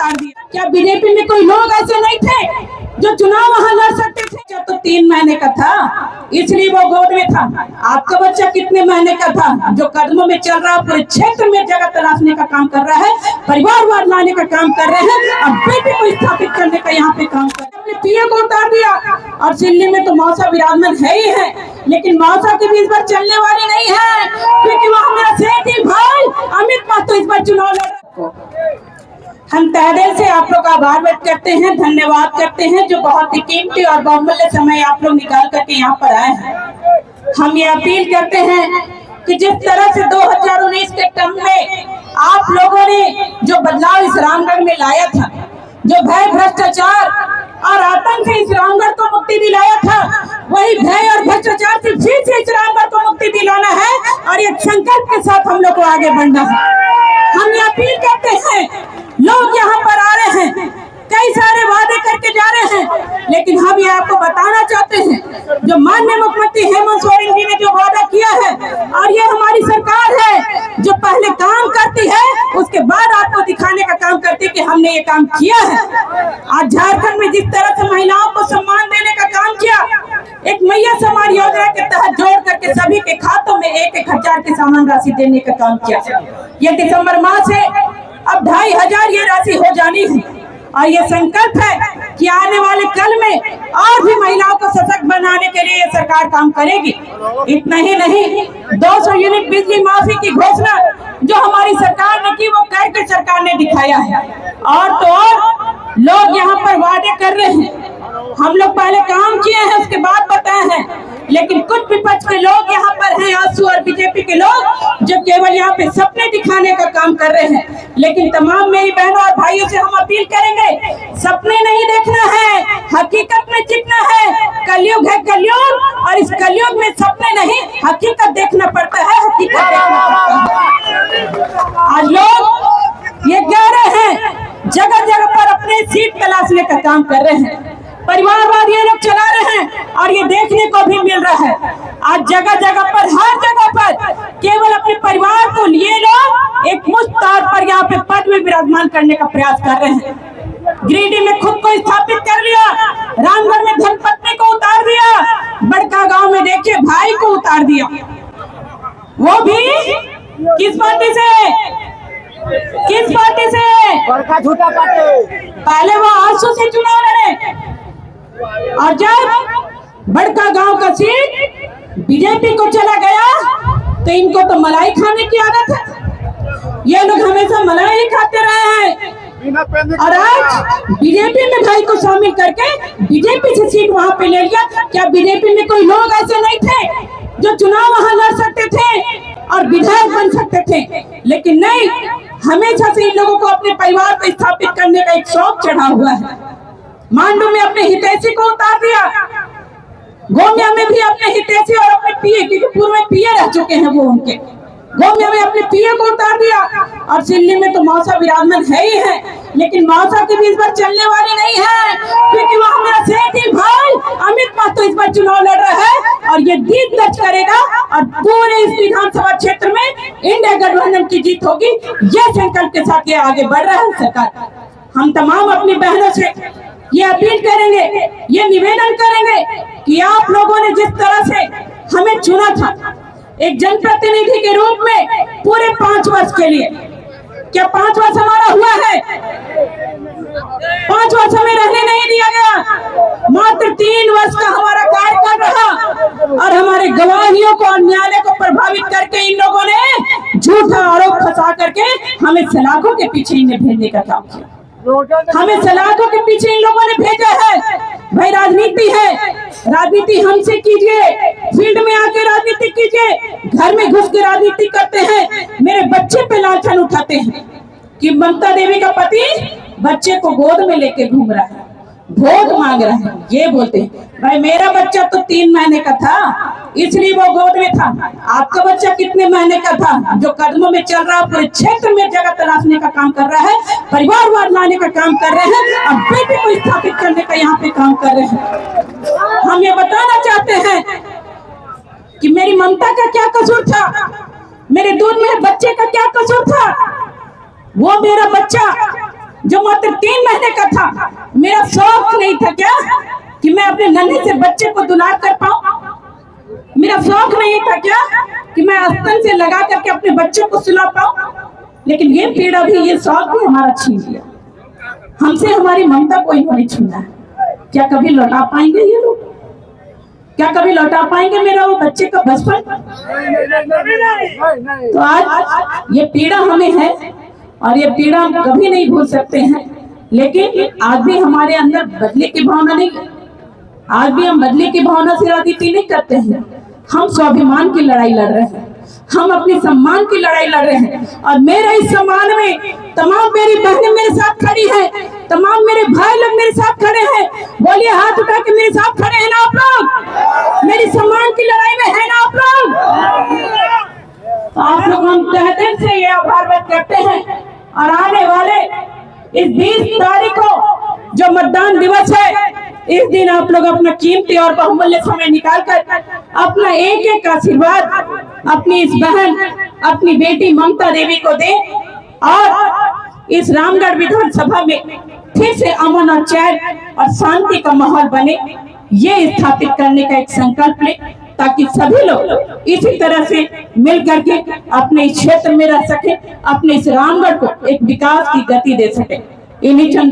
उतार दिया। क्या बीजेपी में कोई लोग ऐसे नहीं थे जो चुनाव वहां लड़ सकते थे? जब तो 3 महीने का था इसलिए वो गोद में था। आपका बच्चा कितने महीने का था जो कदमों में चल रहा है, पूरे क्षेत्र में जगह तलाशने का काम कर रहा है, परिवारवाद लाने का काम कर रहे हैं और बेटी को स्थापित करने का यहाँ पे काम कर रहे हैं। अपने पीए को उतार दिया और दिल्ली में तो मौसा विराजमान है ही है, लेकिन मौसा की भी इस बार चलने वाली नहीं है, क्योंकि वहाँ मेरा सेठी भाई अमित महतो इस बार चुनाव लड़ रहे हैं। हम तहे दिल से आप लोग का आभार व्यक्त करते हैं, धन्यवाद करते हैं जो बहुत ही कीमती और बहुमूल्य समय आप लोग निकाल करके यहाँ पर आए हैं। हम ये अपील करते हैं कि जिस तरह से 2019 के टर्म में आप लोगों ने जो बदलाव इस रामगढ़ में लाया था, जो भय भ्रष्टाचार और आतंक से इस रामगढ़ को मुक्ति दिलाया था, वही भय और भ्रष्टाचार से फिर से इस रामगढ़ को मुक्ति दिलाना है और एक संकल्प के साथ हम लोग को आगे बढ़ना है। हम ये अपील करते हैं, लोग यहाँ पर आ रहे हैं, कई सारे वादे करके जा रहे हैं, लेकिन हम ये आपको बताना चाहते हैं जो माननीय मुख्यमंत्री हेमंत सोरेन जी ने जो वादा किया है, और ये हमारी सरकार है जो पहले काम करती है उसके बाद आपको दिखाने का काम करती है कि हमने ये काम किया है। आज झारखंड में जिस तरह से महिलाओं को सम्मान देने का काम किया, एक मैया सम्मान योजना के तहत जोड़ करके सभी के खातों में 1-1 की सामान राशि देने का काम किया। ये दिसंबर माह से अब 2500 ये राशि हो जानी है और ये संकल्प है कि आने वाले कल में और भी महिलाओं को सशक्त बनाने के लिए ये सरकार काम करेगी। इतना ही नहीं, 200 यूनिट बिजली माफी की घोषणा जो हमारी सरकार ने की वो करके सरकार ने दिखाया है। और तो और लोग यहाँ पर वादे कर रहे हैं, हम लोग पहले काम किए हैं उसके बाद बताए हैं, लेकिन कुछ विपक्ष के लोग यहाँ पर हैं, आसू और बीजेपी के लोग जो केवल यहाँ पे सपने दिखाने का काम कर रहे हैं। लेकिन तमाम मेरी बहनों और भाइयों से हम अपील करेंगे, सपने नहीं देखना है, हकीकत में जीतना है। कलयुग है कलयुग, और इस कलयुग में सपने नहीं हकीकत देखना पड़ता है, हकीकत देखना पड़ता है। आज लोग ये कह रहे हैं, जगह जगह पर अपने सीट तलाशने का काम कर रहे हैं, परिवारवाद ये लोग चला रहे हैं और ये देखने को भी मिल रहा है। आज जगह जगह पर, हर जगह पर केवल अपने परिवार को लिए लोग एक मुश्त तौर पर यहाँ पे पद में विराजमान करने का प्रयास कर रहे हैं। गिरिडीह में खुद को स्थापित कर लिया, रामगढ़ में धर्मपत्नी को उतार दिया, बड़का गांव में देखिए भाई को उतार दिया, वो भी किस पार्टी से? किस पार्टी से? झूठा पार्टी। पहले वो आंसू से चुनाव लड़े और जब बड़का गांव का सीट बीजेपी को चला गया तो इनको तो मलाई खाने की आदत है। ये लोग हमेशा मलाई ही खाते रहे हैं और आज बीजेपी में भाई को शामिल करके बीजेपी से सीट वहां पे ले लिया। क्या बीजेपी में कोई लोग ऐसे नहीं थे जो चुनाव वहां लड़ सकते थे और विधायक बन सकते थे? लेकिन नहीं, हमेशा से इन लोगों को अपने परिवार को स्थापित करने का एक शौक चढ़ा हुआ है। मांडू में अपने हितैषी को उतार दिया, गोमिया में भी अपने हितैषी और अपने पीए, क्योंकि पूर्व में पीए रह चुके हैं वो, उनके गोमिया में अपने पीए को उतार दिया और दिल्ली में तो मौसा विराजमान है ही है, लेकिन मौसा की भी इस बार चलने वाली नहीं है, क्योंकि वहाँ मेरा सेठी भाई अमित महतो इस बार चुनाव लड़ रहा है और ये जीत दर्ज करेगा और पूरे इस विधानसभा क्षेत्र में इंडिया गठबंधन की जीत होगी। ये संकल्प के साथ ये आगे बढ़ रहा है सरकार। हम तमाम अपनी बहनों से ये अपील करेंगे, ये निवेदन करेंगे कि आप लोगों ने जिस तरह से हमें चुना था एक जनप्रतिनिधि के रूप में पूरे 5 वर्ष के लिए, क्या 5 वर्ष हमारा हुआ है? 5 वर्ष हमें रहने नहीं दिया गया, मात्र 3 वर्ष का हमारा कार्यकाल रहा और हमारे गवाहियों को और न्यायालय को प्रभावित करके इन लोगों ने झूठा आरोप फंसा करके हमें सलाखों के पीछे इन्हें भेजने का काम किया। हमें सलाखों के पीछे इन लोगों ने भेजा है। भाई राजनीति है, राजनीति हमसे कीजिए, फील्ड में आके राजनीति कीजिए, घर में घुस के राजनीति करते हैं, मेरे बच्चे पे लांछन उठाते हैं कि ममता देवी का पति बच्चे को गोद में लेके घूम रहा है, वोट मांग रहा है, ये बोलते हैं। भाई मेरा बच्चा तो 3 महीने का था इसलिए वो गोद में था, आपका बच्चा कितने महीने का था जो कदमों में चल रहा है, पूरे क्षेत्र में जगह तलाशने का काम कर रहा है, परिवारवाद लाने का काम कर रहे हैं और बेटी को स्थापित करने का यहाँ पे काम कर रहे हैं। हम ये बताना चाहते हैं कि मेरी ममता का क्या कसूर था, मेरे दूध में बच्चे का क्या कसूर था? वो मेरा बच्चा जो मात्र 3 महीने का था, मेरा शौक नहीं था क्या कि मैं अपने नन्हे से बच्चे को दुलार कर पाऊं? मेरा शौक नहीं था क्या कि मैं आस्तन से लगा करके अपने बच्चों को सुला पाऊं? लेकिन ये पीड़ा भी, ये शौक भी हमारा छीन लिया। हमसे हमारी ममता को इन्होंने छीना है। क्या कभी लौटा पाएंगे ये लोग? क्या कभी लौटा पाएंगे मेरा वो बच्चे का बचपन? तो आज ये पीड़ा हमें है और ये पीड़ा हम कभी नहीं भूल सकते हैं। लेकिन आज भी हमारे अंदर बदले की भावना नहीं है। आज भी हम बदले की भावना से राजनीति नहीं करते हैं। हम स्वाभिमान की लड़ाई लड़ रहे हैं, हम अपने सम्मान की लड़ाई लड़ रहे हैं। और मेरे इस सम्मान में तमाम मेरी बहनें मेरे साथ खड़ी हैं, तमाम मेरे भाई लोग मेरे साथ खड़े हैं। बोलिए, हाथ उठा के मेरे साथ खड़े हैं ना आप लोग? मेरी सम्मान की लड़ाई में है ना आप लोग? तो आप लोग हम तहे दिल से ये आभार व्यक्त करते हैं। और आने वाले इस 20 तारीख को जो मतदान दिवस है, इस दिन आप लोग अपना कीमती और बहुमूल्य समय निकालकर अपना एक एक आशीर्वाद अपनी इस बहन, अपनी बेटी ममता देवी को दें और इस रामगढ़ विधानसभा में फिर से अमन और चैन और शांति का माहौल बने, ये स्थापित करने का एक संकल्प ले, ताकि सभी लोग इसी तरह से मिल करके अपने इस क्षेत्र में रह सके, अपने इस रामगढ़ को एक विकास की गति दे सके। इन्हीं चंद